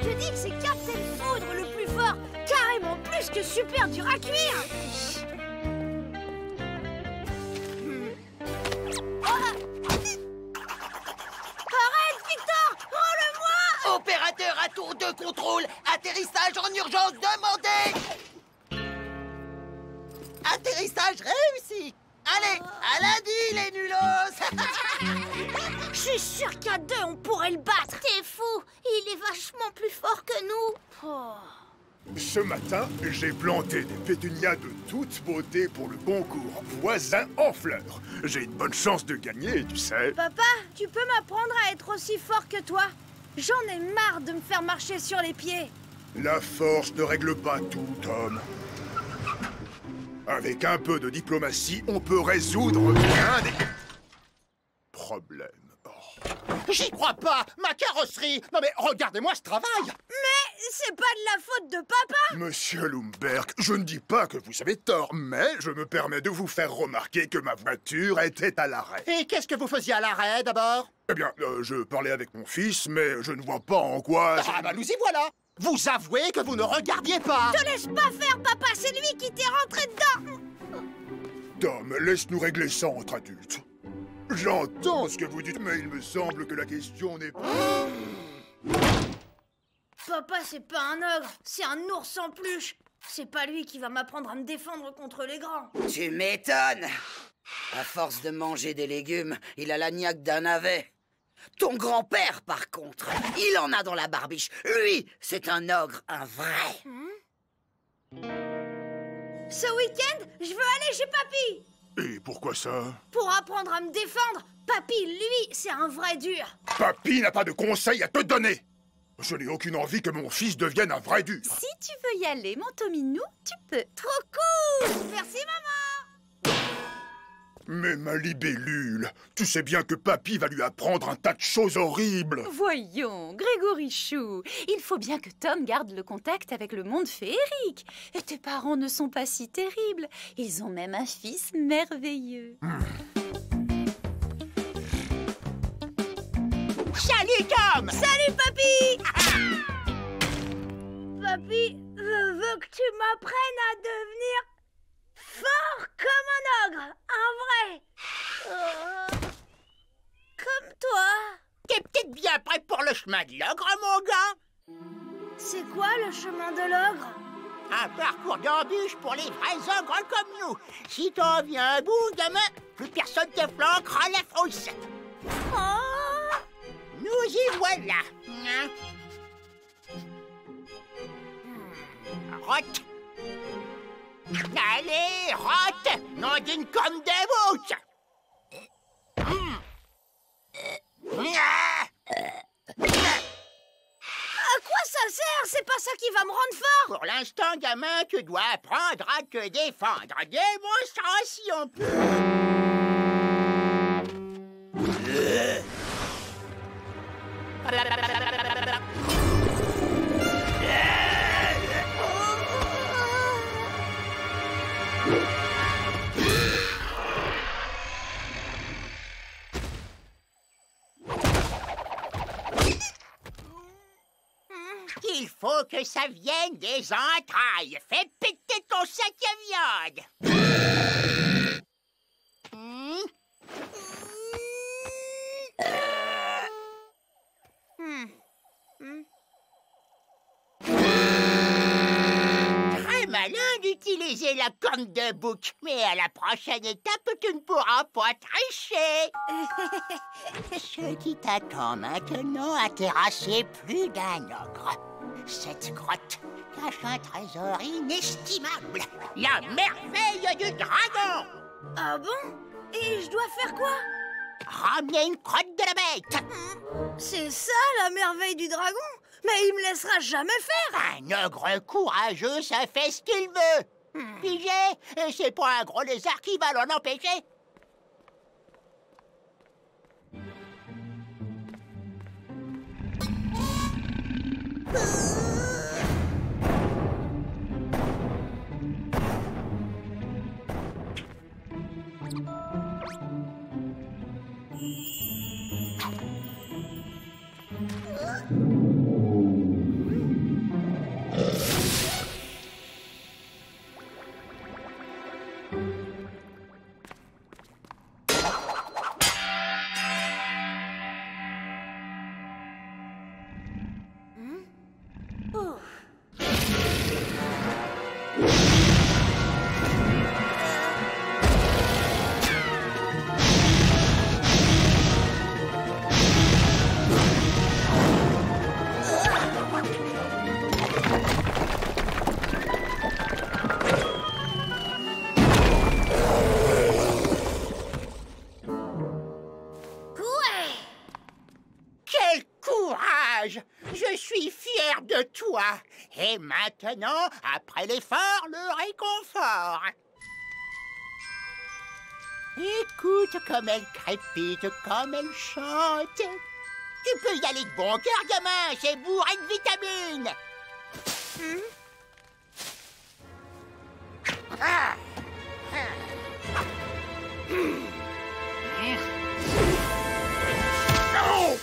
te dis que c'est Captain Foudre le plus fort, carrément plus que super dur à cuire. Arrête, Victor! Rends-le-moi! Opérateur à tour de contrôle, atterrissage en urgence demandé. Atterrissage réussi. Allez, à lundi les nulos. Je suis sûre qu'à deux, on pourrait le battre. T'es fou, il est vachement plus fort que nous. Oh. Ce matin, j'ai planté des pétunias de toute beauté pour le concours Voisin en fleurs. J'ai une bonne chance de gagner, tu sais. Papa, tu peux m'apprendre à être aussi fort que toi? J'en ai marre de me faire marcher sur les pieds. La force ne règle pas tout, Tom. Avec un peu de diplomatie, on peut résoudre bien des problèmes. Oh. J'y crois pas! Ma carrosserie! Non mais regardez-moi ce travail! Mais c'est pas de la faute de papa! Monsieur Lumberg, je ne dis pas que vous avez tort, mais je me permets de vous faire remarquer que ma voiture était à l'arrêt. Et qu'est-ce que vous faisiez à l'arrêt d'abord? Eh bien, je parlais avec mon fils, mais je ne vois pas en quoi... Ah bah nous y voilà! Vous avouez que vous ne regardiez pas! Te laisse pas faire, papa, c'est lui qui t'est rentré dedans! Tom, laisse-nous régler ça entre adultes. J'entends ce que vous dites, mais il me semble que la question n'est pas... Papa, c'est pas un ogre, c'est un ours en peluche. C'est pas lui qui va m'apprendre à me défendre contre les grands. Tu m'étonnes. À force de manger des légumes, il a la niaque d'un navet. Ton grand-père, par contre, il en a dans la barbiche. Lui, c'est un ogre, un vrai. Ce week-end, je veux aller chez Papy. Et pourquoi ça? Pour apprendre à me défendre. Papy, lui, c'est un vrai dur. Papy n'a pas de conseils à te donner. Je n'ai aucune envie que mon fils devienne un vrai dur. Si tu veux y aller, mon Tominou, tu peux. Trop cool. Merci, maman. Mais ma libellule, tu sais bien que Papy va lui apprendre un tas de choses horribles. Voyons, Grégory Chou, il faut bien que Tom garde le contact avec le monde féerique. Et tes parents ne sont pas si terribles. Ils ont même un fils merveilleux. Salut Tom! Salut, Papy. Papy, je veux que tu m'apprennes à devenir fort comme un ogre, un vrai. Comme toi. T'es peut-être bien prêt pour le chemin de l'ogre, mon gars? C'est quoi le chemin de l'ogre? Un parcours d'embûches pour les vrais ogres comme nous. Si t'en viens à bout, gamin, plus personne te flanquera la frousse. Oh. Nous y voilà. Rote. Allez, rote, nom d'une corne de bouche. À quoi ça sert? C'est pas ça qui va me rendre fort. Pour l'instant, gamin, tu dois apprendre à te défendre. Démonstration. Il faut que ça vienne des entrailles. Fais péter ton sac à viande. Très malin d'utiliser la corne de bouc. Mais à la prochaine étape, tu ne pourras pas tricher. Ce qui t'attend maintenant a terrassé plus d'un ogre. Cette grotte cache un trésor inestimable. La merveille du dragon. Ah bon? Et je dois faire quoi? Ramener une crotte de la bête. C'est ça la merveille du dragon? Mais il me laissera jamais faire. Un ogre courageux, ça fait ce qu'il veut. Pigé, et c'est pas un gros lézard qui va l'en empêcher. si fier de toi. Et maintenant, après l'effort, le réconfort. Écoute comme elle crépite, comme elle chante. Tu peux y aller de bon cœur, gamin, c'est bourré de vitamines. Non!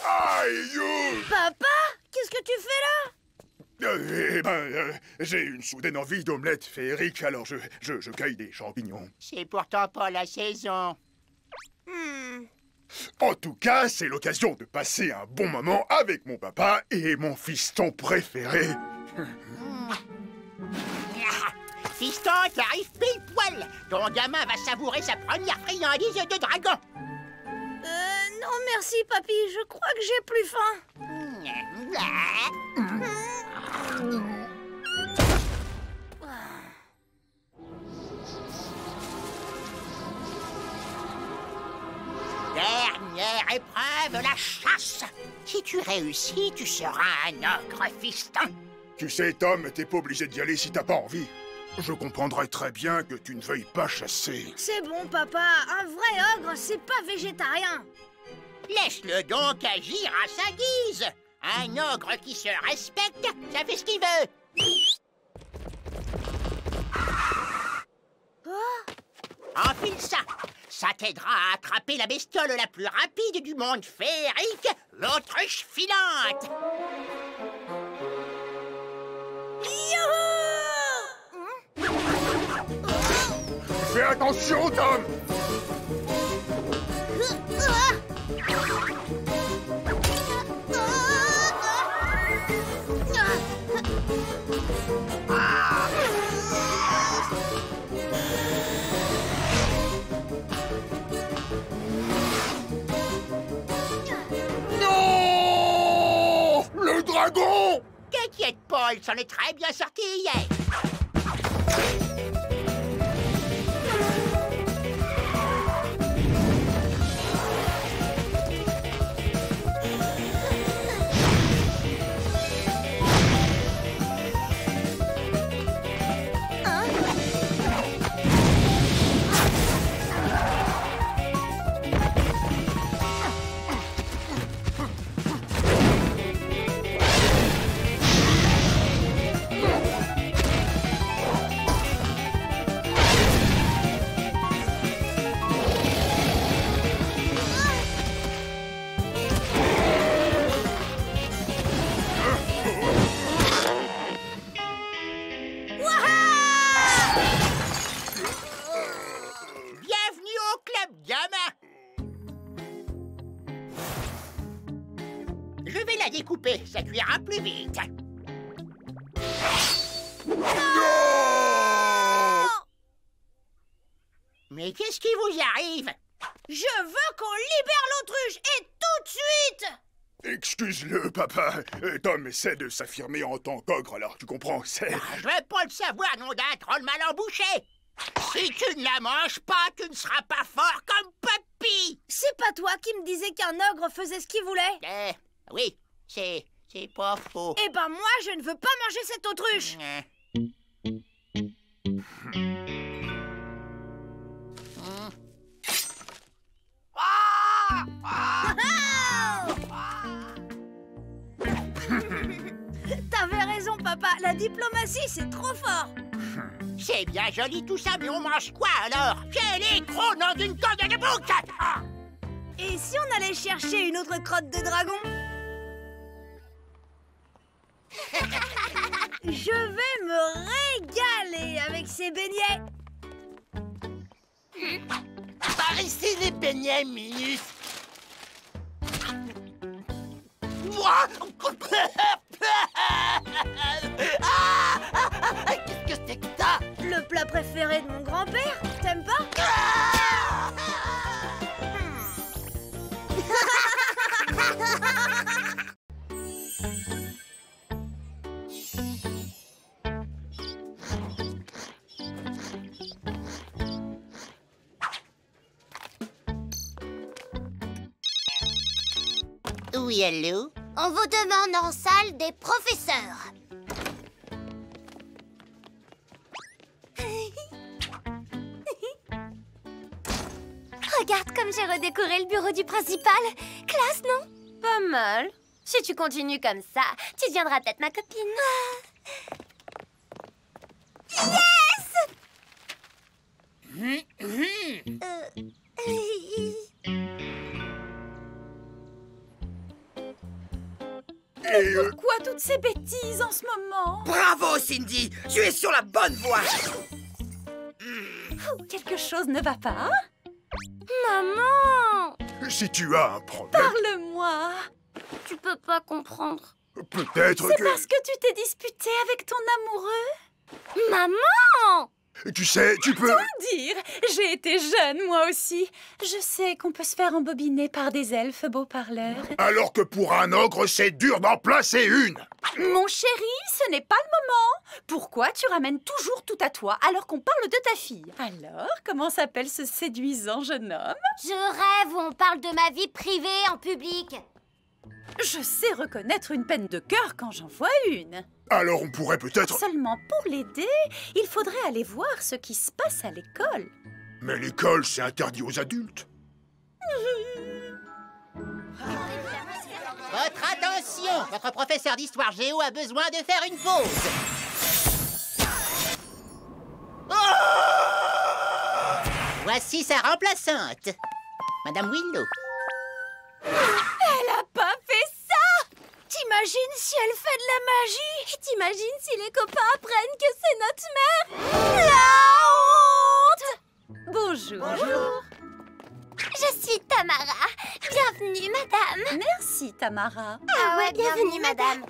Aïe! Papa, qu'est-ce que tu fais là? J'ai une soudaine envie d'omelette féerique, alors je cueille des champignons. C'est pourtant pas la saison. En tout cas, c'est l'occasion de passer un bon moment avec mon papa et mon fiston préféré. Fiston, t'arrives pile poil. Ton gamin va savourer sa première friandise de dragon. Non merci papy, je crois que j'ai plus faim. Dernière épreuve, la chasse. Si tu réussis, tu seras un ogre, fiston. Tu sais, Tom, t'es pas obligé d'y aller si t'as pas envie. Je comprendrais très bien que tu ne veuilles pas chasser. C'est bon papa, un vrai ogre, c'est pas végétarien. Laisse-le donc agir à sa guise. Un ogre qui se respecte, ça fait ce qu'il veut. Enfile ça. Ça t'aidera à attraper la bestiole la plus rapide du monde féerique, l'autruche filante. Fais attention, Tom! Non! Le dragon! T'inquiète pas, il s'en est très bien sorti hier. Je vais la découper, ça cuira plus vite. Non! Mais qu'est-ce qui vous arrive? Je veux qu'on libère l'autruche, et tout de suite! Excuse-le, papa. Tom essaie de s'affirmer en tant qu'ogre, alors tu comprends, c'est... Je veux pas le savoir, nom d'un troll mal embouché. Si tu ne la manges pas, tu ne seras pas fort comme Papy. C'est pas toi qui me disais qu'un ogre faisait ce qu'il voulait? Oui, c'est pas faux. Eh ben moi, je ne veux pas manger cette autruche. T'avais raison, papa. La diplomatie, c'est trop fort. C'est bien joli tout ça, mais on mange quoi alors? Quel est gros nom d'une corde de bouc? Et si on allait chercher une autre crotte de dragon? Je vais me régaler avec ces beignets. Par ici les beignets, Minus. Moi? Qu'est-ce que c'est que ça? Le plat préféré de mon grand-père. T'aimes pas? Oui, allô? On vous demande en salle des professeurs. Regarde comme j'ai redécoré le bureau du principal. Classe, non? Pas mal. Si tu continues comme ça, tu deviendras peut-être ma copine. Pourquoi toutes ces bêtises en ce moment? Bravo, Cindy! Tu es sur la bonne voie! Quelque chose ne va pas? Maman! Si tu as un problème, Parle-moi! Tu peux pas comprendre. peut-être C'est que... parce que tu t'es disputé avec ton amoureux? Maman! Tu sais, tu peux... Dire, j'ai été jeune moi aussi. Je sais qu'on peut se faire embobiner par des elfes beaux parleurs. Alors que pour un ogre, c'est dur d'en placer une. Mon chéri, ce n'est pas le moment. Pourquoi tu ramènes toujours tout à toi alors qu'on parle de ta fille? Alors, comment s'appelle ce séduisant jeune homme? Je rêve où on parle de ma vie privée en public. Je sais reconnaître une peine de cœur quand j'en vois une. Alors on pourrait peut-être... Seulement pour l'aider, il faudrait aller voir ce qui se passe à l'école. Mais l'école, c'est interdit aux adultes. Votre attention! Votre professeur d'histoire géo a besoin de faire une pause. Voici sa remplaçante, Madame Willow. Elle a pas fait ça! T'imagines si elle fait de la magie? T'imagines si les copains apprennent que c'est notre mère? La honte! Bonjour. Je suis Tamara. Bienvenue, madame. Merci, Tamara. Ah ouais, bienvenue, madame.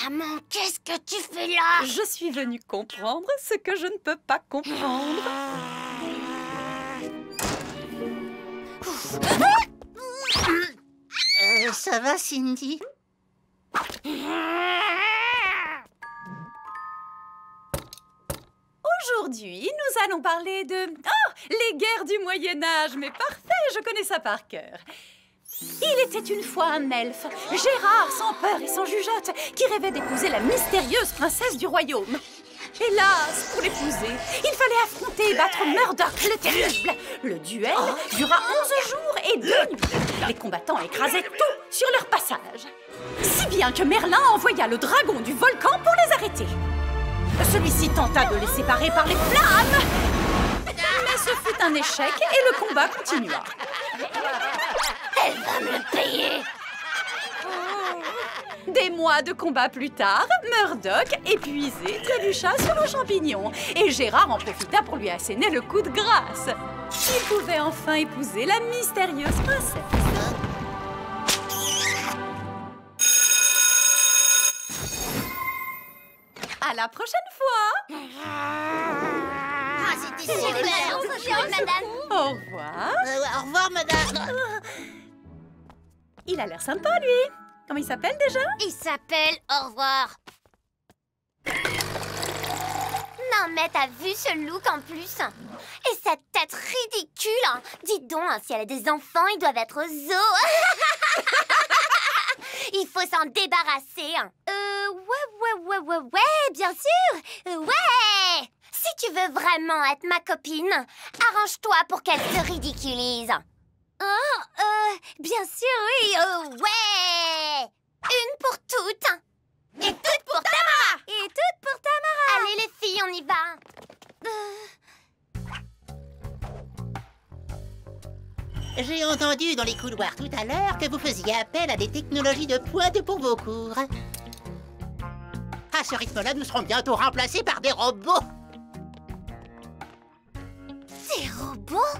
Maman, qu'est-ce que tu fais là? Je suis venue comprendre ce que je ne peux pas comprendre. Ça va, Cindy? Aujourd'hui, nous allons parler de... Oh, les guerres du Moyen-Âge. Mais parfait, je connais ça par cœur. Il était une fois un elfe, Gérard, sans peur et sans jugeote, qui rêvait d'épouser la mystérieuse princesse du royaume. Hélas, pour l'épouser, il fallait affronter et battre Murdoch le terrible. Le duel dura 11 jours et 2 nuits. Les combattants écrasaient tout sur leur passage. Si bien que Merlin envoya le dragon du volcan pour les arrêter. Celui-ci tenta de les séparer par les flammes. Mais ce fut un échec et le combat continua. Elle va me le payer. Des mois de combat plus tard, Murdoch, épuisé, trébucha sur un champignon et Gérard en profita pour lui asséner le coup de grâce. Il pouvait enfin épouser la mystérieuse princesse. À la prochaine fois! Ah, c'était super, madame. Au revoir! Au revoir, madame. Il a l'air sympa, lui! Comment il s'appelle déjà? Il s'appelle Au revoir. Non, mais t'as vu ce look en plus? Et cette tête ridicule. Dis donc, si elle a des enfants, ils doivent être au zoo. Il faut s'en débarrasser. Ouais, bien sûr. Ouais. Si tu veux vraiment être ma copine, arrange-toi pour qu'elle se ridiculise. Oh, bien sûr, oui. Ouais. Une pour toutes. Et toutes pour Tamara. Et toutes pour Tamara. Allez, les filles, on y va. J'ai entendu dans les couloirs tout à l'heure que vous faisiez appel à des technologies de pointe pour vos cours. À ce rythme-là, nous serons bientôt remplacés par des robots. Des robots?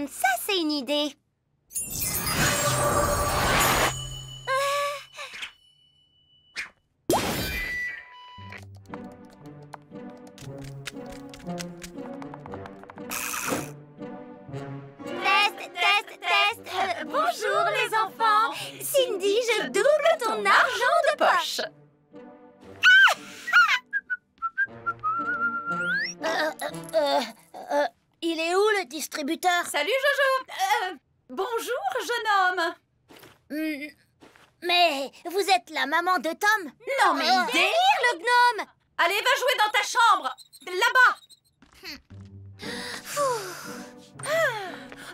Ça, c'est une idée. Test. Bonjour, les enfants. Cindy, je double ton argent de poche. Il est où, le distributeur? Salut, Jojo! Bonjour, Bonjour, jeune homme. Mais vous êtes la maman de Tom? Non, mais il délire, le gnome! Allez, va jouer dans ta chambre. Là-bas.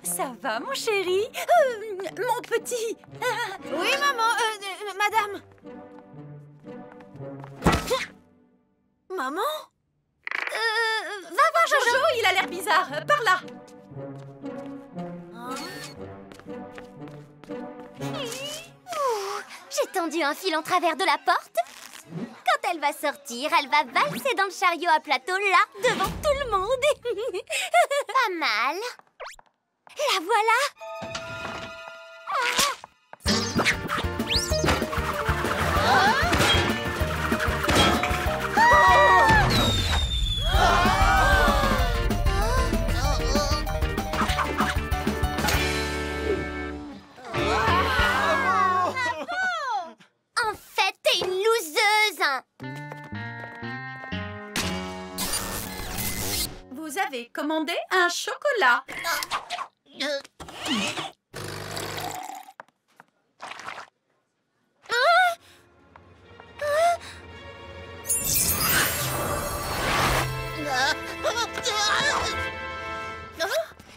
Ça va, mon chéri? Mon petit. Oui, maman, madame. Maman? Va voir Jojo. Jojo, il a l'air bizarre. Par là. J'ai tendu un fil en travers de la porte. Quand elle va sortir, elle va valser dans le chariot à plateau, là, devant tout le monde. Pas mal. La voilà. En fait, t'es une loseuse. Vous avez commandé un chocolat.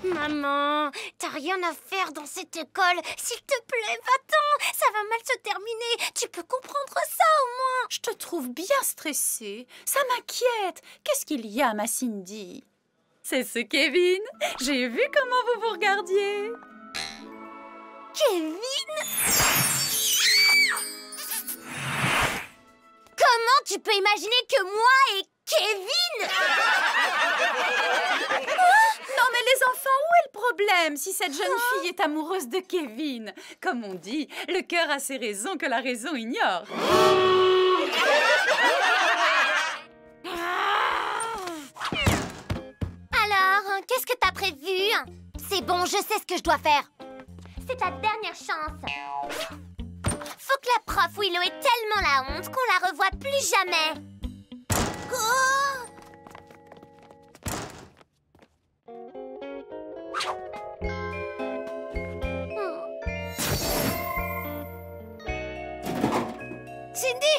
Maman, t'as rien à faire dans cette école. S'il te plaît, va-t'en. Ça va mal se terminer. Tu peux comprendre ça au moins. Je te trouve bien stressée. Ça m'inquiète. Qu'est-ce qu'il y a, ma Cindy? C'est ce Kevin. J'ai vu comment vous vous regardiez. Kevin? Comment tu peux imaginer que moi et Kevin? Non, mais les enfants, où est le problème si cette jeune fille est amoureuse de Kevin? Comme on dit, le cœur a ses raisons que la raison ignore. Alors, qu'est-ce que t'as prévu? C'est bon, je sais ce que je dois faire. C'est ta dernière chance. Faut que la prof Willow ait tellement la honte qu'on la revoie plus jamais. Oh! Cindy!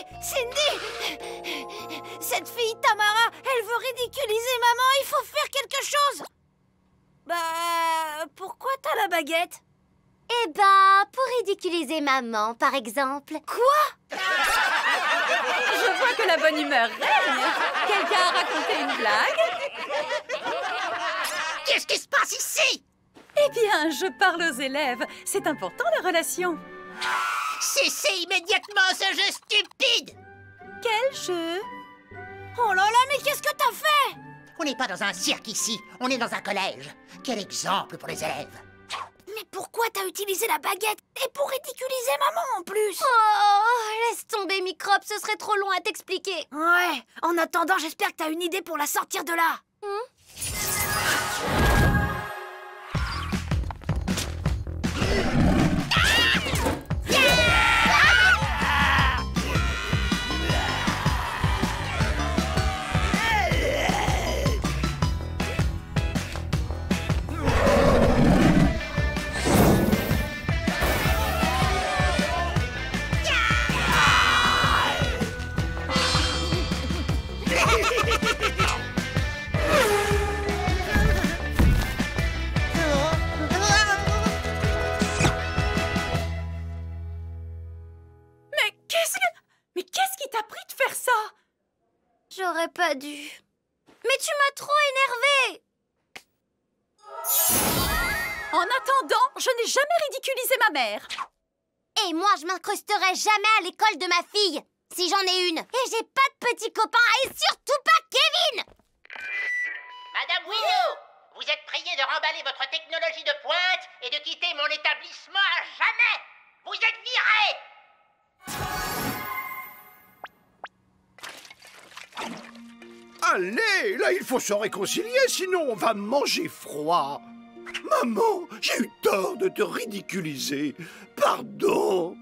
Cette fille, Tamara, elle veut ridiculiser maman, il faut faire quelque chose. Bah, pourquoi t'as la baguette? Eh ben, pour ridiculiser maman, par exemple. Quoi? Je vois que la bonne humeur règne. Quelqu'un a raconté une blague? Qu'est-ce qui se passe ici? Eh bien, je parle aux élèves. C'est important, la relation. Cessez immédiatement ce jeu stupide! Quel jeu? Oh là là, mais qu'est-ce que t'as fait? On n'est pas dans un cirque ici, on est dans un collège. Quel exemple pour les élèves! Mais pourquoi t'as utilisé la baguette? Et pour ridiculiser maman en plus? Oh, laisse tomber, Microbe, ce serait trop long à t'expliquer. Ouais, en attendant, j'espère que t'as une idée pour la sortir de là. Mais qu'est-ce qui t'a pris de faire ça? J'aurais pas dû. Mais tu m'as trop énervée. En attendant, je n'ai jamais ridiculisé ma mère. Et moi, je m'incrusterai jamais à l'école de ma fille, si j'en ai une. Et j'ai pas de petits copains, et surtout pas Kevin. Madame Willow, vous êtes priée de remballer votre technologie de pointe et de quitter mon établissement à jamais. Vous êtes virée. Allez, là, il faut se réconcilier, sinon on va manger froid. Maman, j'ai eu tort de te ridiculiser. Pardon.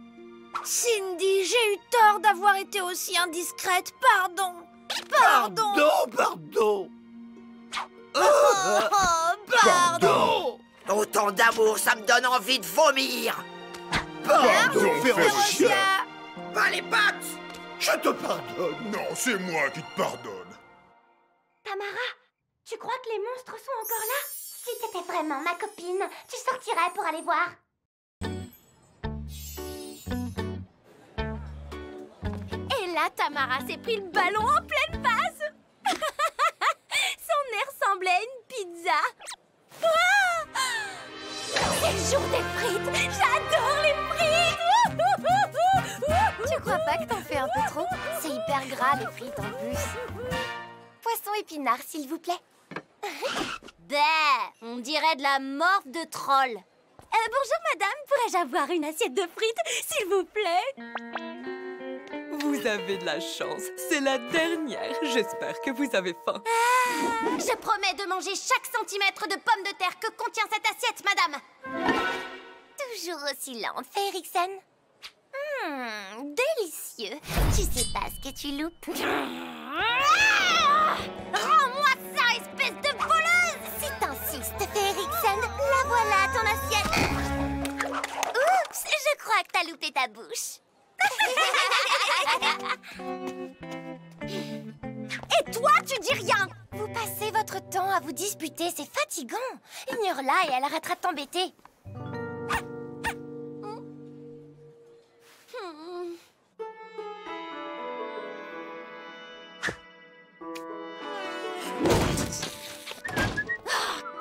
Cindy, j'ai eu tort d'avoir été aussi indiscrète. Pardon. Pardon. Pardon. Pardon. Oh, pardon. Pardon. Autant d'amour, ça me donne envie de vomir. Pardon, Férocia. Pas les pattes. Je te pardonne. Non, c'est moi qui te pardonne. Tamara, tu crois que les monstres sont encore là? Si t'étais vraiment ma copine, tu sortirais pour aller voir. Et là, Tamara s'est pris le ballon en pleine face. Son nez ressemblait à une pizza. Ah, c'est le jour des frites. J'adore les frites. Tu crois pas que t'en fais un peu trop? C'est hyper gras, les frites, en plus. Poisson épinard, s'il vous plaît. On dirait de la morve de troll. Bonjour madame, pourrais-je avoir une assiette de frites, s'il vous plaît? Vous avez de la chance. C'est la dernière. J'espère que vous avez faim. Je promets de manger chaque centimètre de pommes de terre que contient cette assiette, madame. Toujours aussi lent, Férixen. Délicieux. Tu sais pas ce que tu loupes. Rends-moi ça, espèce de voleuse! Si t'insistes, Férixen, la voilà ton assiette. Oups, je crois que t'as loupé ta bouche. Et toi, tu dis rien! Vous passez votre temps à vous disputer, c'est fatigant. Ignore-la et elle arrêtera de t'embêter.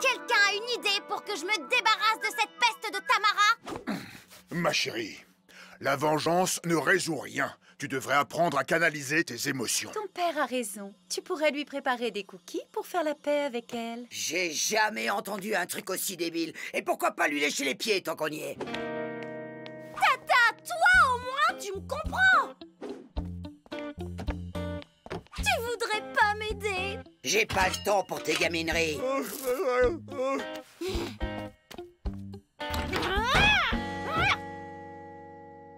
Quelqu'un a une idée pour que je me débarrasse de cette peste de Tamara? Ma chérie, la vengeance ne résout rien. Tu devrais apprendre à canaliser tes émotions. Ton père a raison. Tu pourrais lui préparer des cookies pour faire la paix avec elle. J'ai jamais entendu un truc aussi débile. Et pourquoi pas lui lécher les pieds tant qu'on y est? Tata, toi au moins, tu me comprends! Tu voudrais pas m'aider? J'ai pas le temps pour tes gamineries.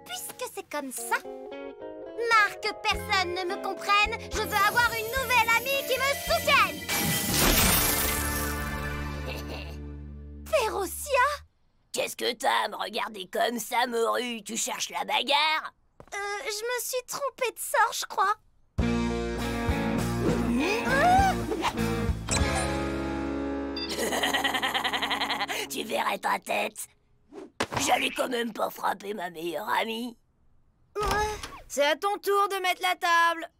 Puisque c'est comme ça, marre que personne ne me comprenne, je veux avoir une nouvelle amie qui me soutienne. Férocia? Qu'est-ce que t'as à me regarder comme ça, morue? Tu cherches la bagarre? Je me suis trompée de sort, je crois. Tu verrais ta tête. J'allais quand même pas frapper ma meilleure amie. C'est à ton tour de mettre la table.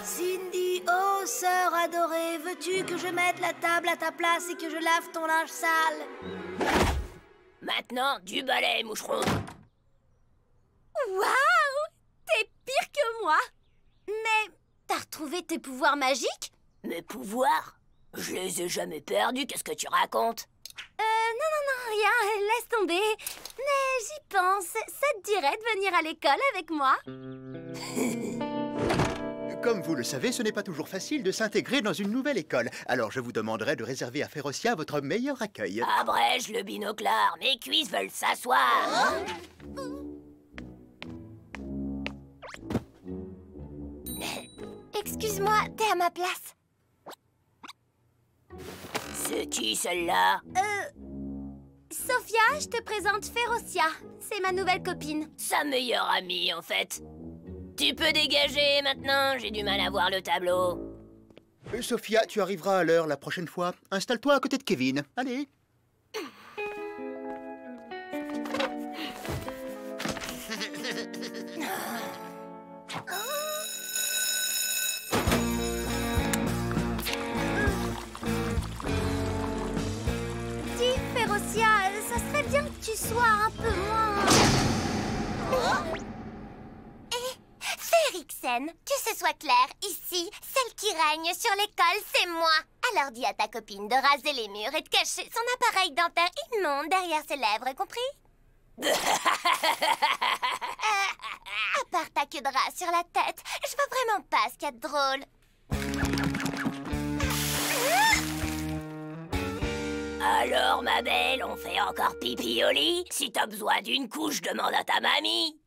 Cindy, oh sœur adorée, veux-tu que je mette la table à ta place et que je lave ton linge sale? Maintenant, du balai, moucheron. Waouh! T'es pire que moi. Mais t'as retrouvé tes pouvoirs magiques? Mes pouvoirs? Je les ai jamais perdus, qu'est-ce que tu racontes? Non, rien, laisse tomber. Mais j'y pense, ça te dirait de venir à l'école avec moi? Comme vous le savez, ce n'est pas toujours facile de s'intégrer dans une nouvelle école. Alors je vous demanderai de réserver à Férocia votre meilleur accueil. Abrège le binoclard, mes cuisses veulent s'asseoir. Excuse-moi, t'es à ma place. C'est qui celle-là? Sophia, je te présente Férocia. C'est ma nouvelle copine. Sa meilleure amie, en fait. Tu peux dégager maintenant, j'ai du mal à voir le tableau. Sophia, tu arriveras à l'heure la prochaine fois. Installe-toi à côté de Kevin. Allez. Dis, Férocia, ça serait bien que tu sois un peu moins... Férixen, que ce soit clair, ici, celle qui règne sur l'école, c'est moi. Alors dis à ta copine de raser les murs et de cacher son appareil dentaire immonde derrière ses lèvres, compris? À part ta queue de rat sur la tête, je vois vraiment pas ce qu'il y a de drôle. Alors, ma belle, on fait encore pipi au lit? Si t'as besoin d'une couche, demande à ta mamie.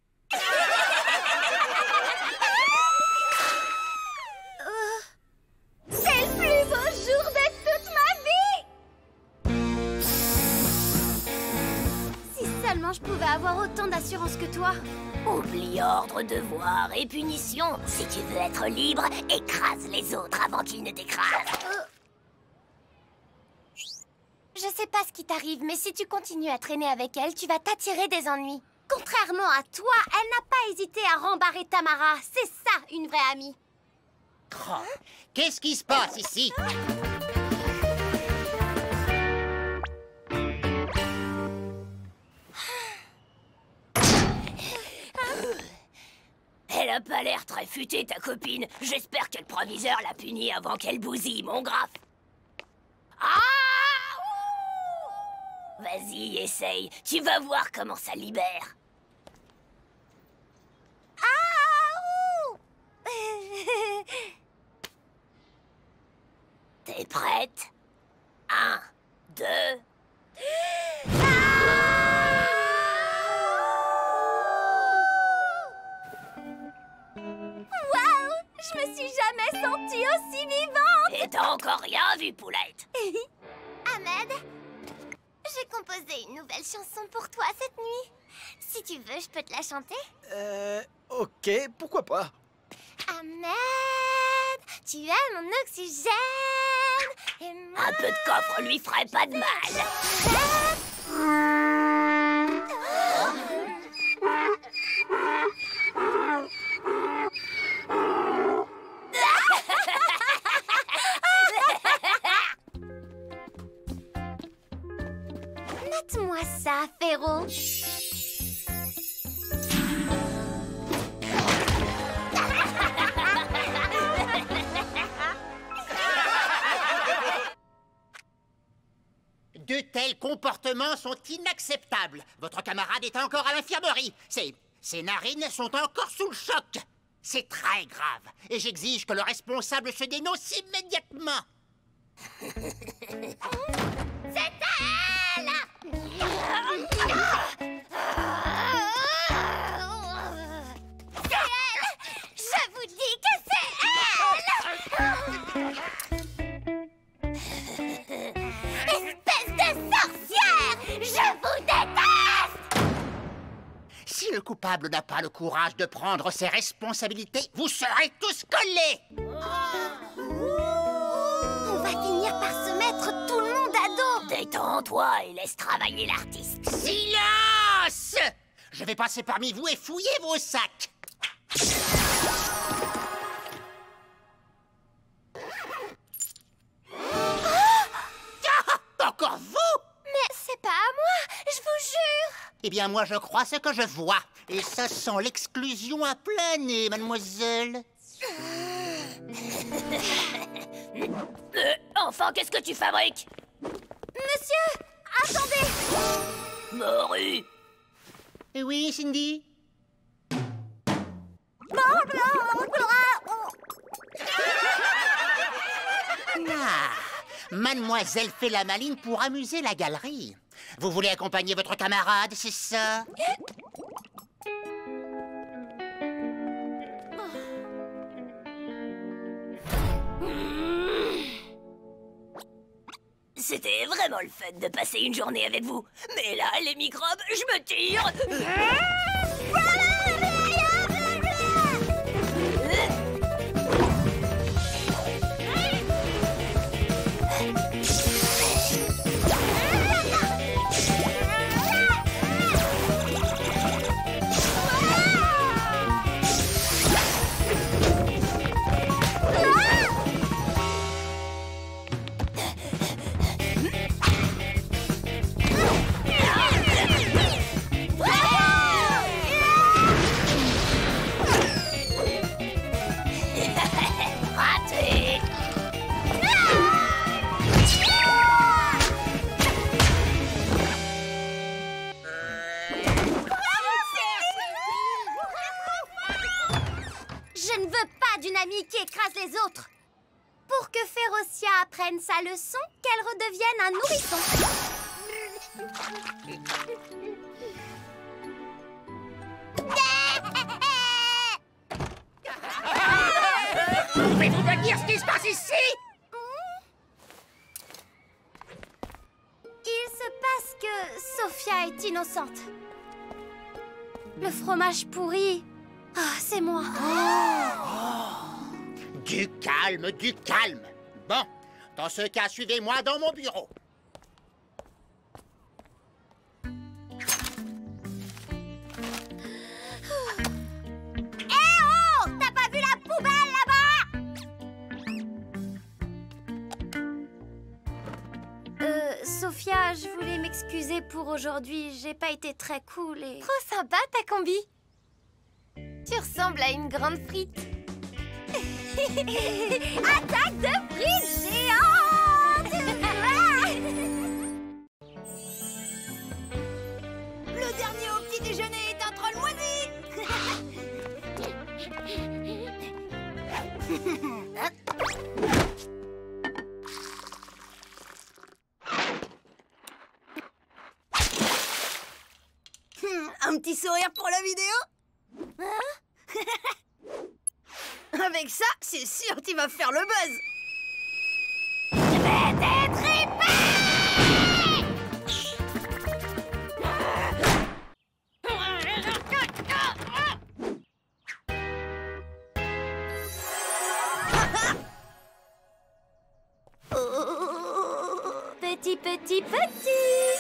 C'est le plus beau jour de toute ma vie! seulement je pouvais avoir autant d'assurance que toi. Oublie ordre, devoir et punition. Si tu veux être libre, écrase les autres avant qu'ils ne t'écrasent. Je sais pas ce qui t'arrive, mais si tu continues à traîner avec elle, tu vas t'attirer des ennuis. Contrairement à toi, elle n'a pas hésité à rembarrer Tamara. C'est ça, une vraie amie. Oh, qu'est-ce qui se passe ici? Elle a pas l'air très futée, ta copine. J'espère que le proviseur l'a punie avant qu'elle bousille mon graphe. Ah! Vas-y, essaye. Tu vas voir comment ça libère. T'es prête? 1, 2... Je me suis jamais sentie aussi vivante. Et t'as encore rien vu, poulette. Ahmed, j'ai composé une nouvelle chanson pour toi cette nuit. Si tu veux, je peux te la chanter. Ok, pourquoi pas? Ahmed, tu es mon oxygène. Et moi... Un peu de coffre lui ferait pas de mal. Note-moi ça, Féro. De tels comportements sont inacceptables. Votre camarade est encore à l'infirmerie. Ses narines sont encore sous le choc. C'est très grave. Et j'exige que le responsable se dénonce immédiatement. C'est elle! C'est elle! Je vous dis que c'est elle! Espèce de sorcière! Je vous déteste! Si le coupable n'a pas le courage de prendre ses responsabilités, vous serez tous collés. On va finir par se mettre tout le monde à dos. Détends-toi et laisse travailler l'artiste. Silence! Je vais passer parmi vous et fouiller vos sacs. Ah, encore vous? Mais c'est pas à moi, je vous jure. Eh bien, moi, je crois ce que je vois. Et ça sent l'exclusion à plein nez, mademoiselle. Enfin, qu'est-ce que tu fabriques? Monsieur, attendez. Morue. Oui, Cindy? Ah, mademoiselle fait la maline pour amuser la galerie. Vous voulez accompagner votre camarade, c'est ça? C'était vraiment le fun de passer une journée avec vous. Mais là, les microbes, je me tire. Raté. Je ne veux pas d'une amie qui écrase les autres. Pour que Férocia apprenne sa leçon, qu'elle redevienne un nourrisson. Pouvez-vous me dire ce qui se passe ici? Il se passe que Sophia est innocente. Le fromage pourri. Ah, c'est moi. Du calme, du calme. Bon, dans ce cas, suivez-moi dans mon bureau. T'as pas vu la poubelle là-bas? Sophia, je voulais m'excuser pour aujourd'hui. J'ai pas été très cool et... Trop sympa ta combi. Tu ressembles à une grande frite. Attaque de frites géante! Le dernier au petit déjeuner est un troll moisi! Un petit sourire pour la vidéo? Avec ça, c'est sûr tu vas faire le buzz. Je vais t'étriper! Petit, petit, petit.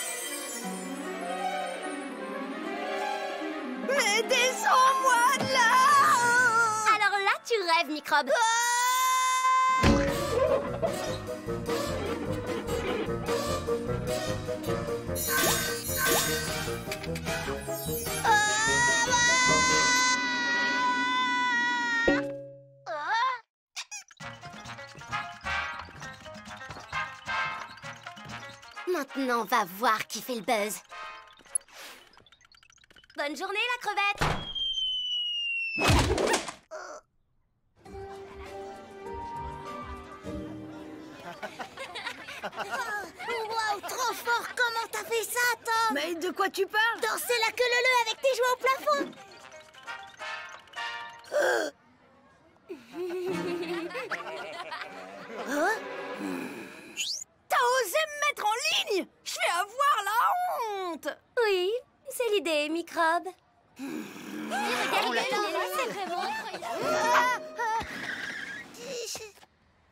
Mais descends-moi de là! Alors là, tu rêves, microbe. Maintenant, on va voir qui fait le buzz. Bonne journée, la crevette! Waouh, trop fort! Comment t'as fait ça, Tom? Mais de quoi tu parles? Danser la queue leu avec tes jouets au plafond! Hein? T'as osé me mettre en ligne? Je vais avoir la honte! Oui, c'est l'idée, microbe. Regardez, c'est vraiment incroyable.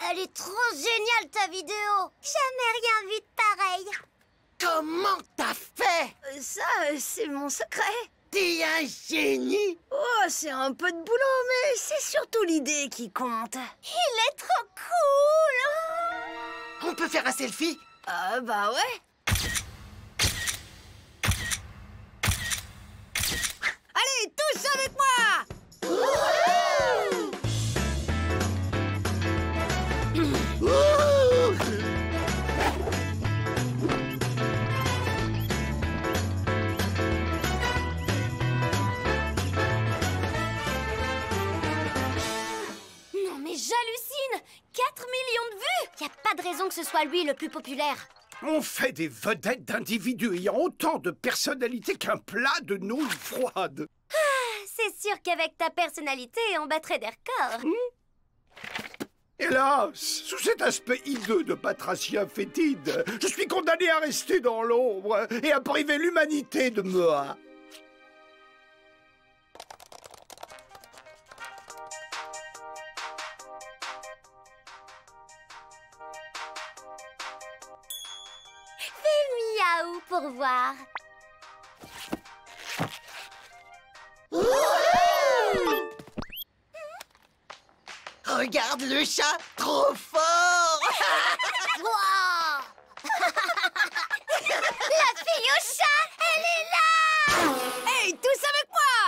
Elle est trop géniale, ta vidéo! Jamais rien vu de pareil. Comment t'as fait? Ça, c'est mon secret. T'es un génie! Oh, c'est un peu de boulot, mais c'est surtout l'idée qui compte. Il est trop cool. On peut faire un selfie? Ah, bah ouais. Allez, tous avec moi! Non mais j'hallucine! 4 millions de vues! Y a pas de raison que ce soit lui le plus populaire. On fait des vedettes d'individus ayant autant de personnalité qu'un plat de nouilles froides. C'est sûr qu'avec ta personnalité, on battrait des records. Hélas, sous cet aspect hideux de Batrachia fétide, je suis condamné à rester dans l'ombre et à priver l'humanité de moi. Fais miaou pour voir. Regarde le chat, trop fort! La fille au chat, elle est là! Hey, tous avec moi!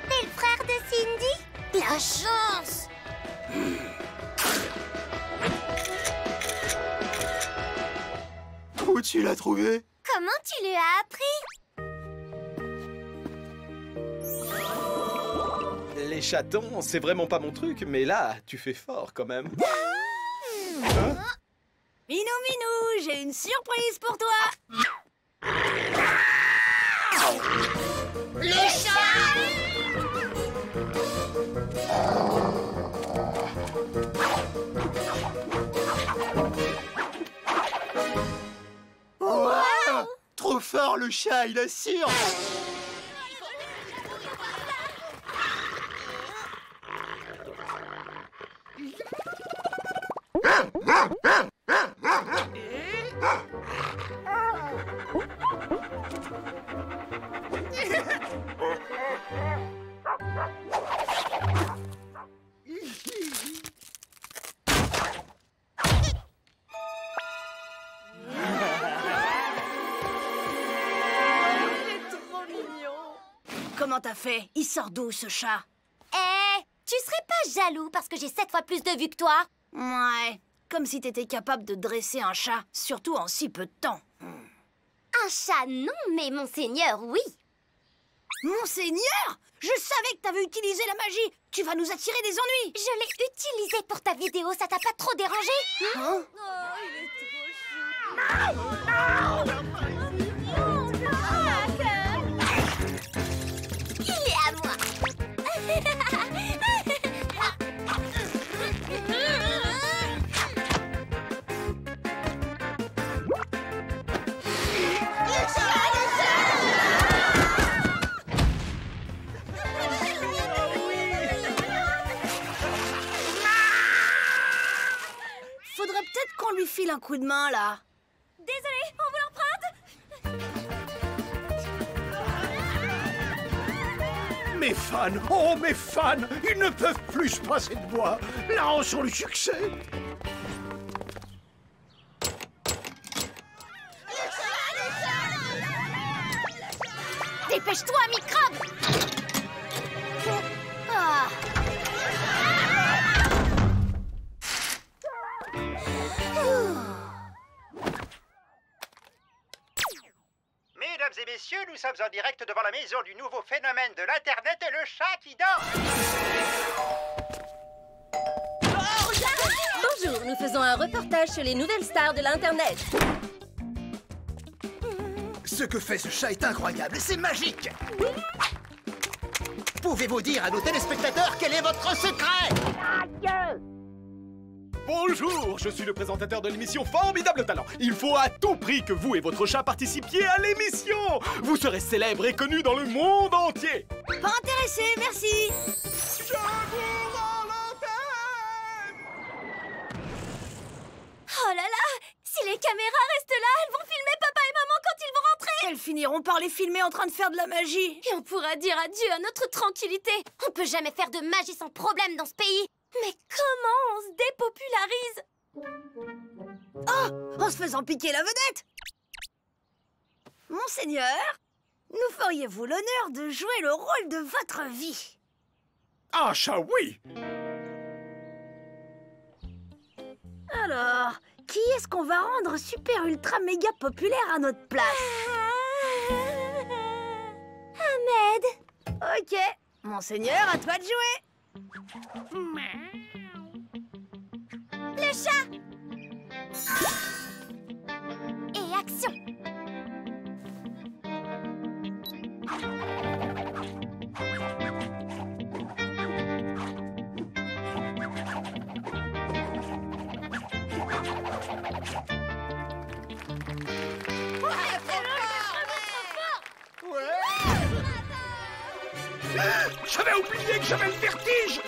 C'est le frère de Cindy? La chance! Où tu l'as trouvé? Comment tu lui as appris? Les chatons, c'est vraiment pas mon truc, mais là, tu fais fort quand même. Minou, Minou, j'ai une surprise pour toi. Le chat! Wow! Trop fort, le chat, il assure. Comment t'as fait? Il sort d'où, ce chat? Tu serais pas jaloux parce que j'ai 7 fois plus de vues que toi? Ouais, comme si t'étais capable de dresser un chat, surtout en si peu de temps. Un chat, non, mais monseigneur, oui. Monseigneur! Je savais que t'avais utilisé la magie! Tu vas nous attirer des ennuis! Je l'ai utilisé pour ta vidéo, ça t'a pas trop dérangé? Hein? Il est à moi. Faudrait peut-être qu'on lui file un coup de main, là. Désolée, on vous l'emprunte? Mes fans, oh mes fans, ils ne peuvent plus se passer de moi. Là, on sent le succès. Dépêche-toi, microbe! Ah. Mesdames et messieurs, nous sommes en direct devant la maison du nouveau phénomène de l'Internet, le chat qui dort. Bonjour, nous faisons un reportage sur les nouvelles stars de l'Internet. Ce que fait ce chat est incroyable, c'est magique. Pouvez-vous dire à nos téléspectateurs quel est votre secret? Bonjour, je suis le présentateur de l'émission Formidable Talent. Il faut à tout prix que vous et votre chat participiez à l'émission. Vous serez célèbre et connu dans le monde entier. Pas intéressé, merci. Oh là là! Si les caméras restent là, elles vont filmer papa et maman quand ils vont rentrer! Elles finiront par les filmer en train de faire de la magie. Et on pourra dire adieu à notre tranquillité. On peut jamais faire de magie sans problème dans ce pays. Mais comment on se dépopularise? Oh! En se faisant piquer la vedette! Monseigneur, nous feriez-vous l'honneur de jouer le rôle de votre vie? Ah, chat, oui. Alors, qui est-ce qu'on va rendre super ultra méga populaire à notre place? Ahmed! Ok, Monseigneur, à toi de jouer. Le chat! Et action! J'avais oublié que j'avais le vertige.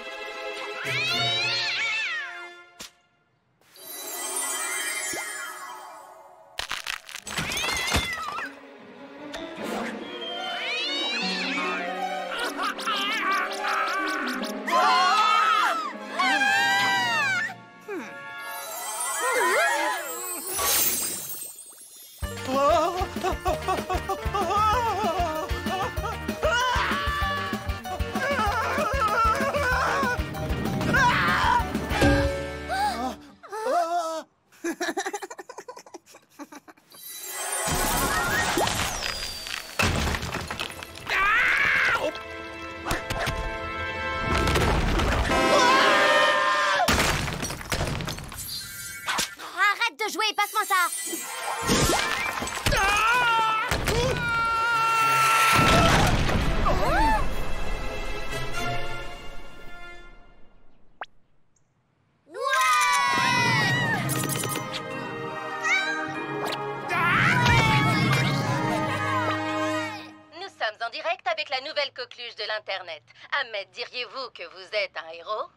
coqueluche de l'Internet. Ahmed, diriez-vous que vous êtes un héros?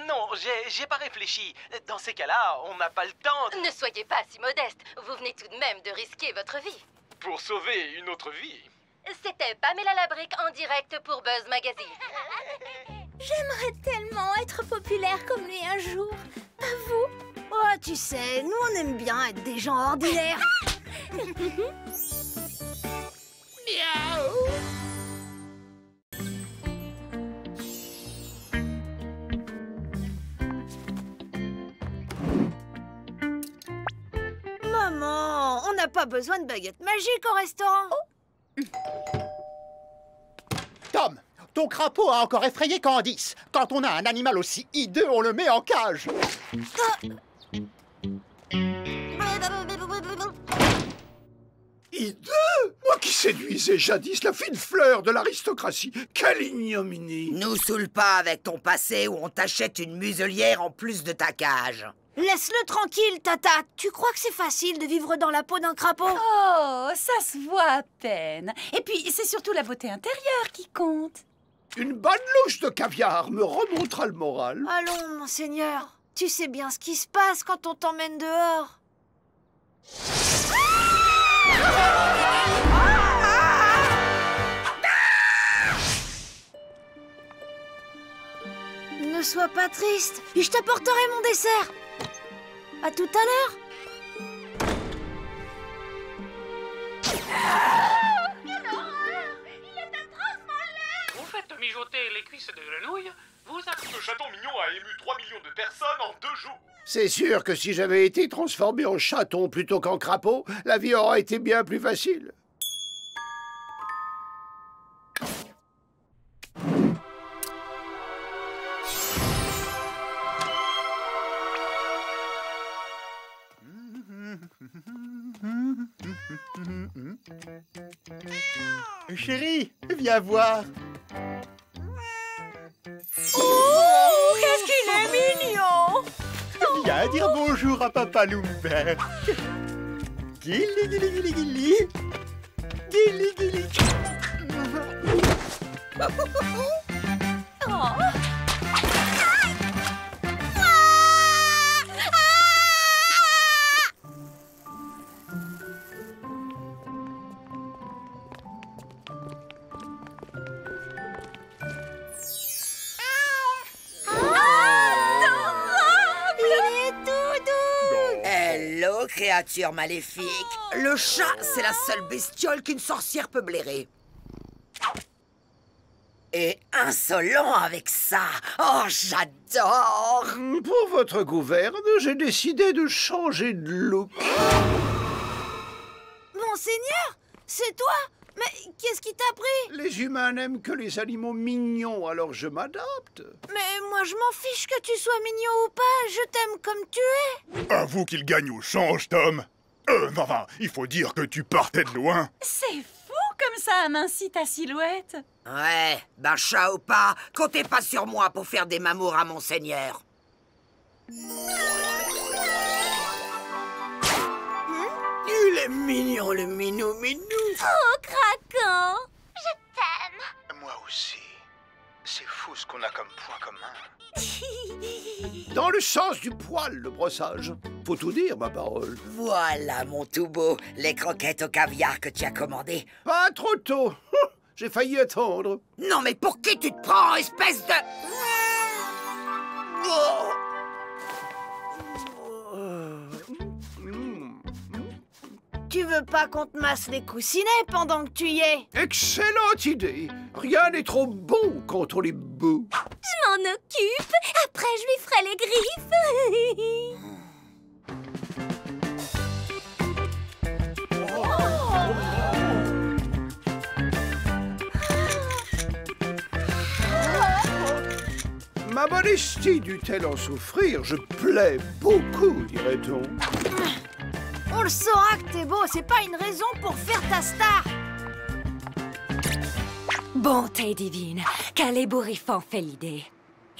Non, j'ai pas réfléchi. Dans ces cas-là, on n'a pas le temps de... Ne soyez pas si modeste. Vous venez tout de même de risquer votre vie. Pour sauver une autre vie. C'était Pamela Labrique en direct pour Buzz Magazine. J'aimerais tellement être populaire comme lui un jour. Pas vous? Oh, tu sais, nous on aime bien être des gens ordinaires. Miaou. Maman, on n'a pas besoin de baguette magique au restaurant. Tom, ton crapaud a encore effrayé Candice. Quand on a un animal aussi hideux, on le met en cage. Hideux? Moi qui séduisais jadis la fine fleur de l'aristocratie. Quelle ignominie! Nous saoule pas avec ton passé où on t'achète une muselière en plus de ta cage. Laisse-le tranquille, Tata. Tu crois que c'est facile de vivre dans la peau d'un crapaud? Oh, ça se voit à peine. Et puis, c'est surtout la beauté intérieure qui compte. Une bonne louche de caviar me remontera le moral. Allons, monseigneur. Tu sais bien ce qui se passe quand on t'emmène dehors. Ne sois pas triste. Je t'apporterai mon dessert. À tout à l'heure. Quelle horreur! Il est atrocement laid! Vous faites mijoter les cuisses de grenouille? Vous avez... Ce chaton mignon a ému 3 millions de personnes en 2 jours. C'est sûr que si j'avais été transformé en chaton plutôt qu'en crapaud, la vie aurait été bien plus facile. Chérie, viens voir. Oh, qu'est-ce qu'il est mignon! Viens dire bonjour à Papa Lumberg. Gilly, gilly, gilly, gilly. Gilly, gilly. Oh. Hello, créature maléfique. Le chat, c'est la seule bestiole qu'une sorcière peut blairer. Et insolent avec ça. Oh, j'adore. Pour votre gouverne, j'ai décidé de changer de look. Monseigneur, c'est toi? Mais qu'est-ce qui t'a pris? Les humains n'aiment que les animaux mignons, alors je m'adapte. Mais moi, je m'en fiche que tu sois mignon ou pas. Je t'aime comme tu es. Avoue qu'il gagne au change, Tom. Enfin, il faut dire que tu partais de loin. C'est fou comme ça amincit ta silhouette. Ouais, ben chat ou pas, comptez pas sur moi pour faire des mamours à monseigneur. Il est mignon, le minou-minou. Oh, craquant! Je t'aime! Moi aussi. C'est fou ce qu'on a comme point commun. Dans le sens du poil, le brossage. Faut tout dire, ma parole. Voilà, mon tout beau, les croquettes au caviar que tu as commandées. Pas trop tôt. J'ai failli attendre. Non, mais pour qui tu te prends, espèce de... Tu veux pas qu'on te masse les coussinets pendant que tu y es? Excellente idée. Rien n'est trop bon contre les bouts. Je m'en occupe! Après, je lui ferai les griffes! Ma modestie dut-elle en souffrir? Je plais beaucoup, dirait-on. On le saura que t'es beau, c'est pas une raison pour faire ta star. Bonté divine, quel ébouriffant fait l'idée.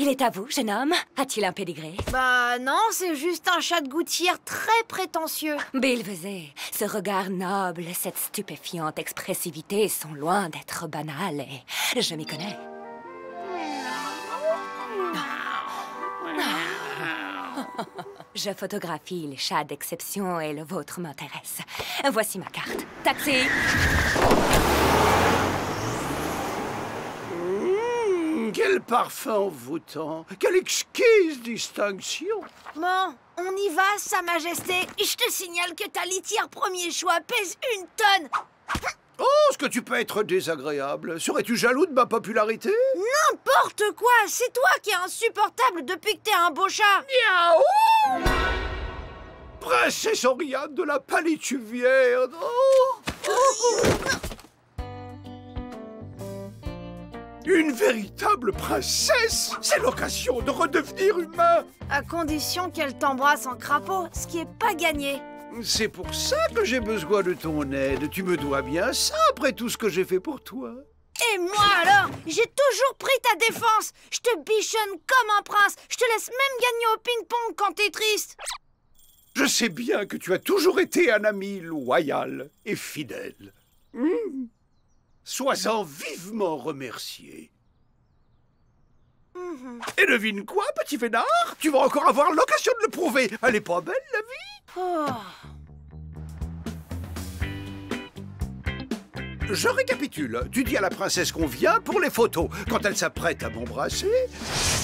Il est à vous, jeune homme. A-t-il un pédigré? Bah non, c'est juste un chat de gouttière très prétentieux. Bill Vesey, ce regard noble, cette stupéfiante expressivité sont loin d'être banales et je m'y connais. Je photographie les chats d'exception et le vôtre m'intéresse. Voici ma carte. Taxi! Quel parfum envoûtant! Quelle exquise distinction! Bon, on y va, Sa Majesté. Je te signale que ta litière premier choix pèse 1 tonne. Oh, est-ce que tu peux être désagréable? Serais-tu jaloux de ma popularité? N'importe quoi! C'est toi qui es insupportable depuis que t'es un beau chat. Miaou! Princesse Oriane de la Palituvière! Une véritable princesse! C'est l'occasion de redevenir humain! À condition qu'elle t'embrasse en crapaud, ce qui est pas gagné. C'est pour ça que j'ai besoin de ton aide. Tu me dois bien ça après tout ce que j'ai fait pour toi. Et moi alors? J'ai toujours pris ta défense. Je te bichonne comme un prince. Je te laisse même gagner au ping-pong quand t'es triste. Je sais bien que tu as toujours été un ami loyal et fidèle. Sois-en vivement remercié. Et devine quoi, petit vénard? Tu vas encore avoir l'occasion de le prouver. Elle est pas belle, la vie? Je récapitule. Tu dis à la princesse qu'on vient pour les photos. Quand elle s'apprête à m'embrasser,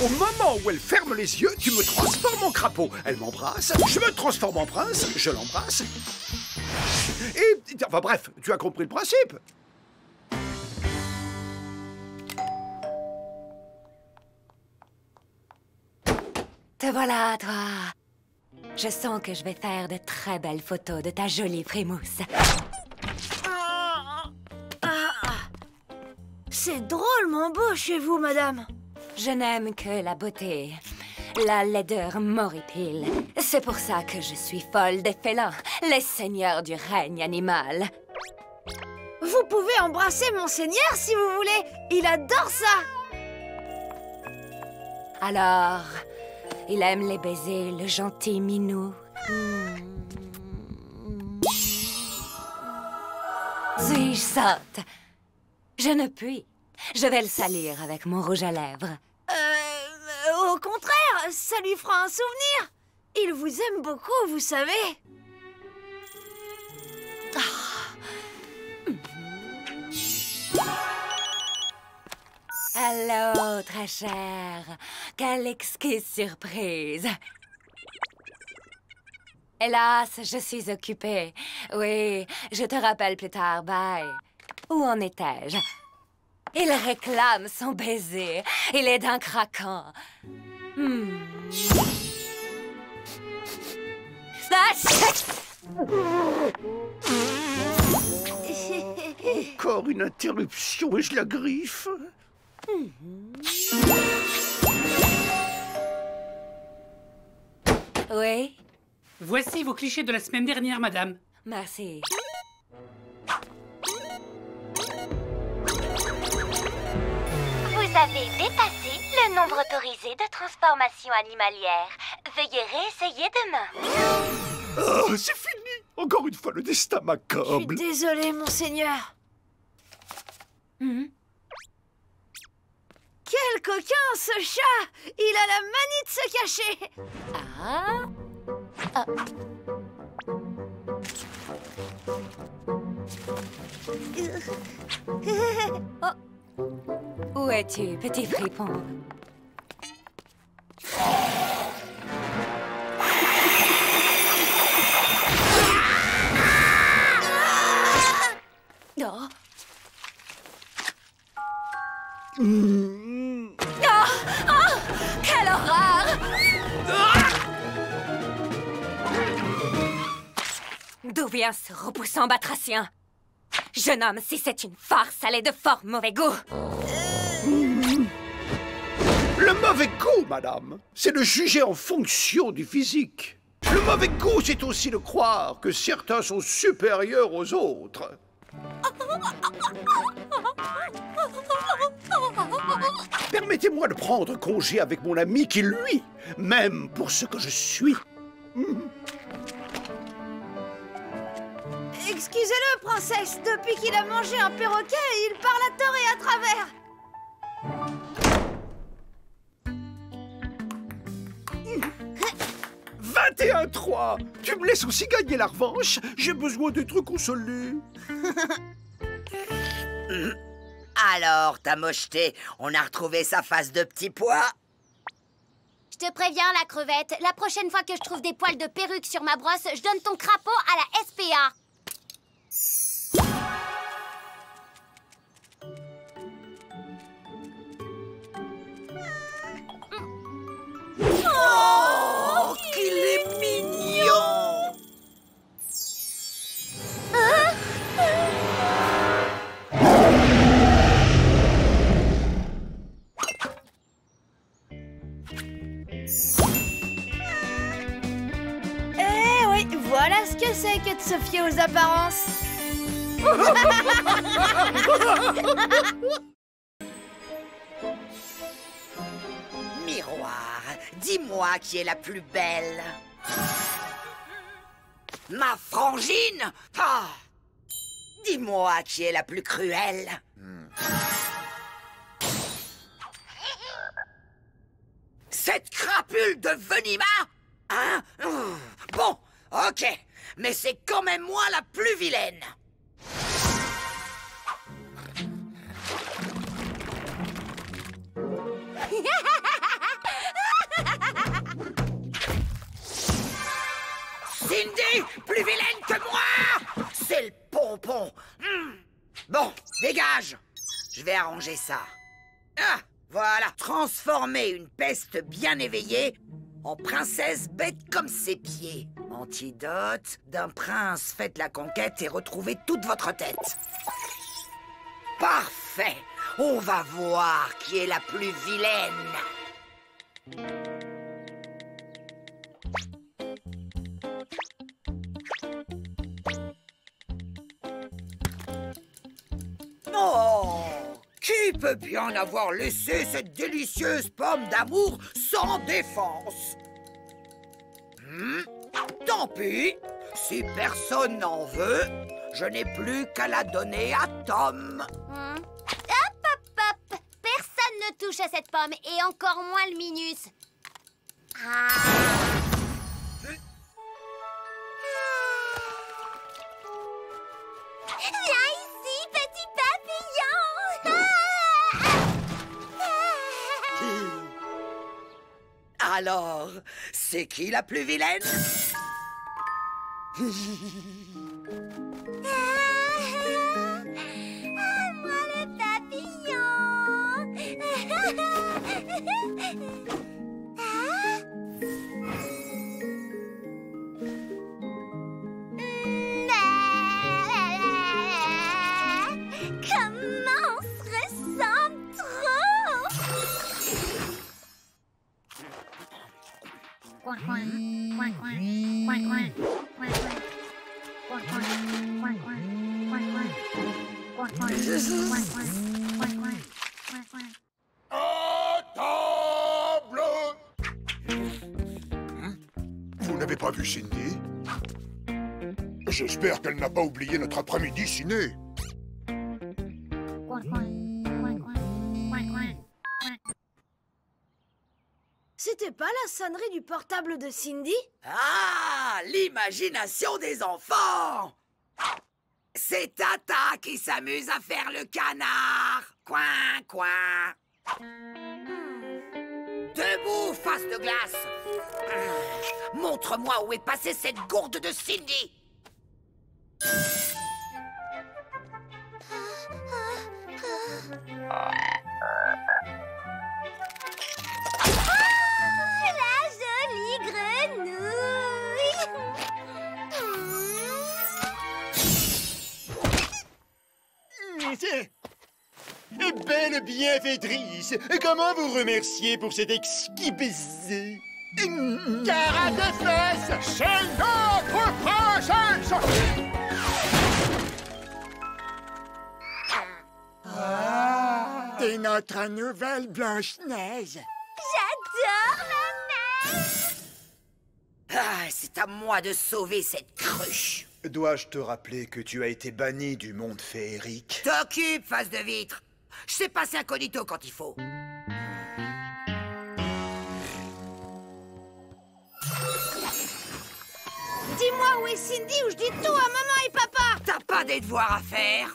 au moment où elle ferme les yeux, tu me transformes en crapaud. Elle m'embrasse, je me transforme en prince, je l'embrasse. Et... enfin bref, tu as compris le principe. Te voilà, toi. Je sens que je vais faire de très belles photos de ta jolie frimousse. C'est drôlement beau chez vous, madame. Je n'aime que la beauté, la laideur m'horripile. C'est pour ça que je suis folle des félins, les seigneurs du règne animal. Vous pouvez embrasser mon seigneur si vous voulez. Il adore ça. Alors, il aime les baisers, le gentil minou. Suis-je sotte? Je ne puis. Je vais le salir avec mon rouge à lèvres. Au contraire, ça lui fera un souvenir. Il vous aime beaucoup, vous savez. Allô, très chère. Quelle exquise surprise. Hélas, je suis occupée. Oui, je te rappelle plus tard, bye. Où en étais-je? Il réclame son baiser. Il est d'un craquant. Encore une interruption et je la griffe. Oui? Voici vos clichés de la semaine dernière, madame. Merci. Vous avez dépassé le nombre autorisé de transformations animalières. Veuillez réessayer demain. Oh, c'est fini. Encore une fois, le destin Je m'accable. suis désolée, monseigneur. Quel coquin, ce chat! Il a la manie de se cacher. Où es-tu, petit fripon? Oh. Quelle horreur! D'où vient ce repoussant batracien? Jeune homme, si c'est une farce, elle est de fort mauvais goût. Le mauvais goût, madame, c'est de juger en fonction du physique. Le mauvais goût, c'est aussi de croire que certains sont supérieurs aux autres. Permettez-moi de prendre congé avec mon ami qui, lui, m'aime pour ce que je suis. Excusez-le, princesse. Depuis qu'il a mangé un perroquet, il parle à tort et à travers. 21-3. Tu me laisses aussi gagner la revanche. J'ai besoin d'être consolé. Alors, ta mocheté, on a retrouvé sa face de petit pois? Je te préviens, la crevette, la prochaine fois que je trouve des poils de perruque sur ma brosse, je donne ton crapaud à la SPA. Oh, qu'il est mignon! Eh oui, voilà ce que c'est que de se fier aux apparences. Miroir, dis-moi qui est la plus belle. Ma frangine? Ah! Dis-moi qui est la plus cruelle. Cette crapule de Venima? Hein? Bon, ok, mais c'est quand même moi la plus vilaine. Cindy, plus vilaine que moi! C'est le pompon. Bon, dégage. Je vais arranger ça. Ah, voilà. Transformer une peste bien éveillée en princesse bête comme ses pieds. Antidote d'un prince, faites la conquête et retrouvez toute votre tête. Parfait. On va voir qui est la plus vilaine. Oh! Qui peut bien avoir laissé cette délicieuse pomme d'amour sans défense? Tant pis. Si personne n'en veut, je n'ai plus qu'à la donner à Tom. Hop, hop, hop. Personne ne touche à cette pomme, et encore moins le Minus. Ah. Viens ici, petit papillon. Alors, c'est qui la plus vilaine? Moi le papillon. Comment on se ressemble trop? À table! Vous n'avez pas vu Cindy? J'espère qu'elle n'a pas oublié notre après-midi ciné. C'était pas la sonnerie du portable de Cindy? Ah, l'imagination des enfants! C'est Tata qui s'amuse à faire le canard. Coin, coin. Debout, face de glace. Montre-moi où est passée cette gourde de Cindy. La jolie grenouille. Belle bienfaitrice, comment vous remercier pour cet exquis baiser? Cara de fesses, c'est notre princesse! T'es notre nouvelle Blanche-Neige. J'adore la neige! Ah, c'est à moi de sauver cette cruche. Dois-je te rappeler que tu as été banni du monde féerique? T'occupe, face de vitre. Je sais passer incognito quand il faut. Dis-moi où est Cindy ou je dis tout à maman et papa. T'as pas des devoirs à faire?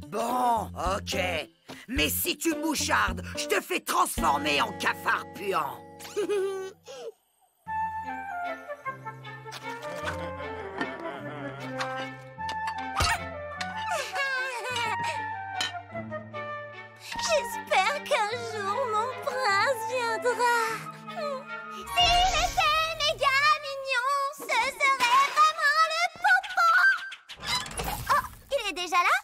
Bon, ok. Mais si tu mouchardes, je te fais transformer en cafard puant. J'espère qu'un jour mon prince viendra. S'il était méga mignon, ce serait vraiment le pompon. Oh, il est déjà là?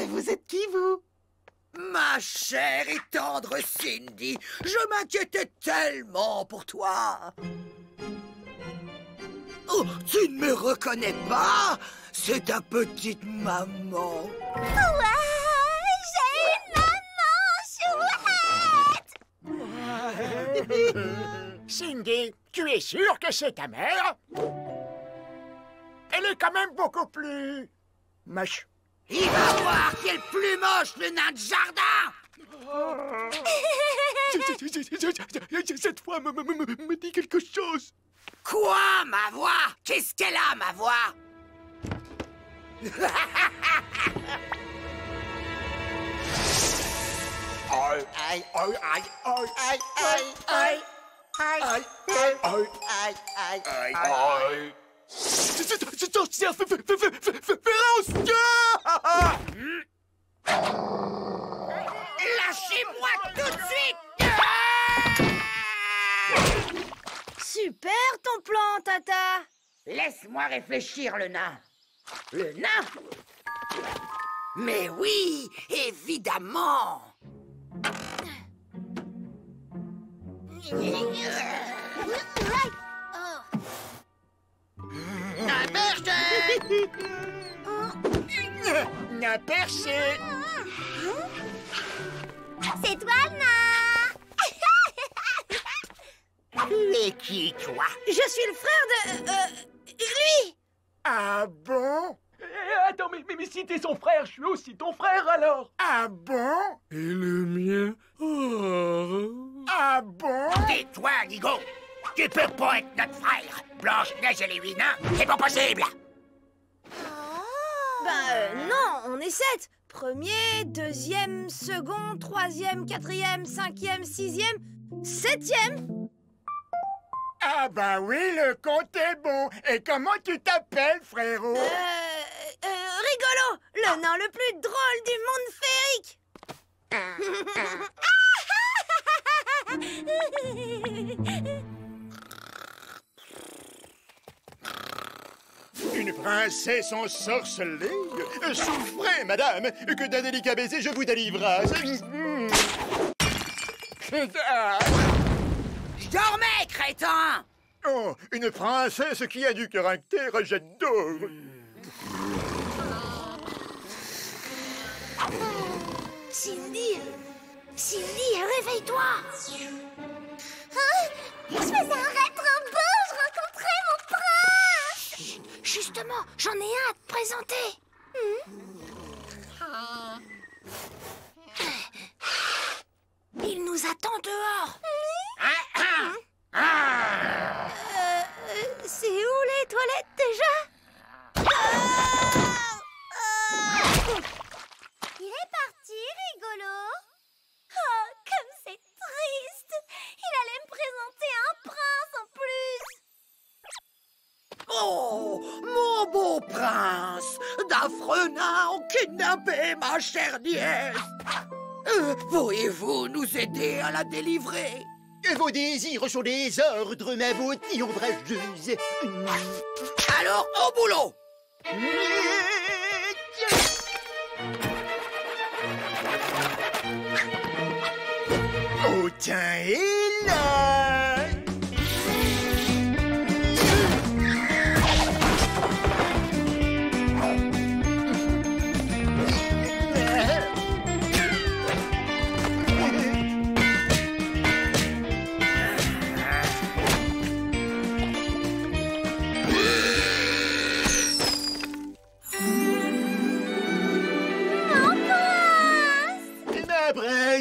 Vous êtes qui, vous? Ma chère et tendre Cindy, je m'inquiétais tellement pour toi. Oh, tu ne me reconnais pas? C'est ta petite maman. Ouais, j'ai une maman chouette. Cindy, tu es sûre que c'est ta mère? Elle est quand même beaucoup plus... moche. Il va voir qui est le plus moche, le nain de jardin. Cette voix me dit quelque chose. Quoi, ma voix? Qu'est-ce qu'elle a, ma voix? C'est un chien féroce! Lâchez-moi tout de suite! Super ton plan, Tata. Laisse-moi réfléchir, le nain. Le nain? Mais oui, évidemment. Un perché! Un perché! C'est toi, le nain. Tu es qui, toi? Je suis le frère de... lui. Ah bon? Attends, mais si t'es son frère, je suis aussi ton frère, alors! Ah bon? Et le mien? Oh. Ah bon? Tais-toi, Nigo! Tu peux pas être notre frère! Blanche-Neige et les 8 nains, c'est pas possible! Non, on est 7. Premier, deuxième, second, troisième, quatrième, cinquième, sixième, septième. Ah bah oui, le compte est bon. Et comment tu t'appelles, frérot? Rigolo, le nain le plus drôle du monde féerique. Une princesse ensorcelée? Souffrez, madame, que d'un délicat baiser je vous délivrerai. Je dormais, crétin! Oh, une princesse qui a du caractère, j'adore. Cindy, réveille-toi. Je faisais un rêve trop beau, je rencontrais mon prince. Justement, j'en ai un à te présenter. Il nous attend dehors. C'est où les toilettes déjà? Il est parti, rigolo. Oh, comme c'est triste. Il allait me présenter un prince en plus. Oh, mon beau prince! D'affreux nains ont kidnappé ma chère nièce. Pourriez-vous nous aider à la délivrer? Vos désirs sont des ordres, ma beauté ombrageuse. Alors, au boulot! Oh, tiens, et là!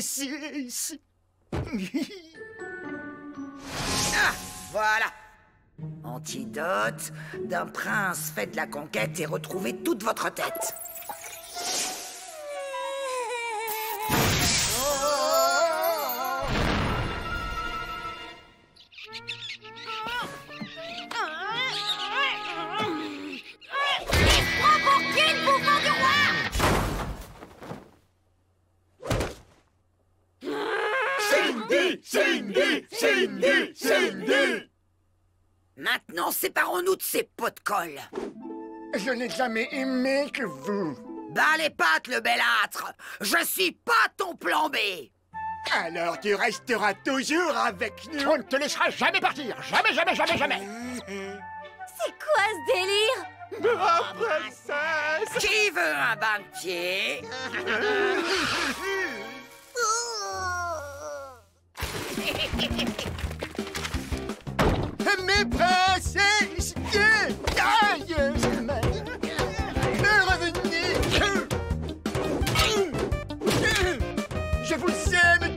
princesse. Ah, voilà. Antidote d'un prince. Faites la conquête et retrouvez toute votre tête. Cindy! Maintenant, séparons-nous de ces pots de colle. Je n'ai jamais aimé que vous. Bas les pattes, le belâtre. Je suis pas ton plan B. Alors tu resteras toujours avec nous. On ne te laissera jamais partir. Jamais, jamais, jamais, jamais. C'est quoi ce délire? Ma princesse! Qui veut un bain de pied? Mes princesses, revenez. Je vous aime